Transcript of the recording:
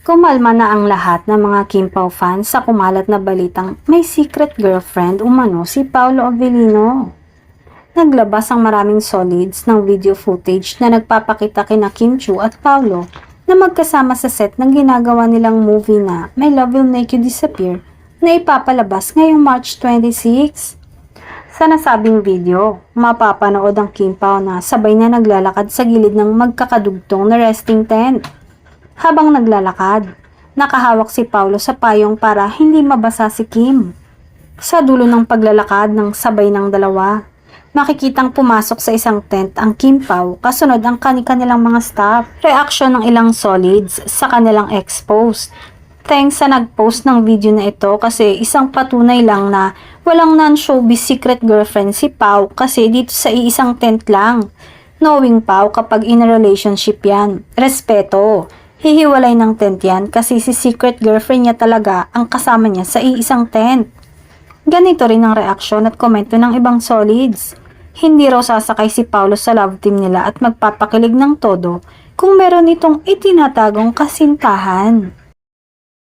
Kumalma na ang lahat ng mga Kim Pao fans sa kumalat na balitang may secret girlfriend umano si Paolo Avellino. Naglabas ang maraming solids ng video footage na nagpapakita kina Kim Chiu at Paolo na magkasama sa set ng ginagawa nilang movie na My Love Will Make You Disappear na ipapalabas ngayong March 26. Sa nasabing video, mapapanood ang Kim Pao na sabay na naglalakad sa gilid ng magkakadugtong na resting tent. Habang naglalakad, nakahawak si Paolo sa payong para hindi mabasa si Kim. Sa dulo ng paglalakad ng sabay ng dalawa, makikitang pumasok sa isang tent ang Kim Pao kasunod ang kanilang mga staff. Reaksyon ng ilang solids sa kanilang ex-post. Thanks sa nag-post ng video na ito kasi isang patunay lang na walang non-showbiz secret girlfriend si Pao kasi dito sa iisang tent lang. Knowing Pao kapag in a relationship yan. Respeto. Hihiwalay ng tent yan kasi si secret girlfriend niya talaga ang kasama niya sa iisang tent. Ganito rin ang reaksyon at komento ng ibang solids. Hindi raw sasakay si Paolo sa love team nila at magpapakilig ng todo kung meron itong itinatagong kasintahan.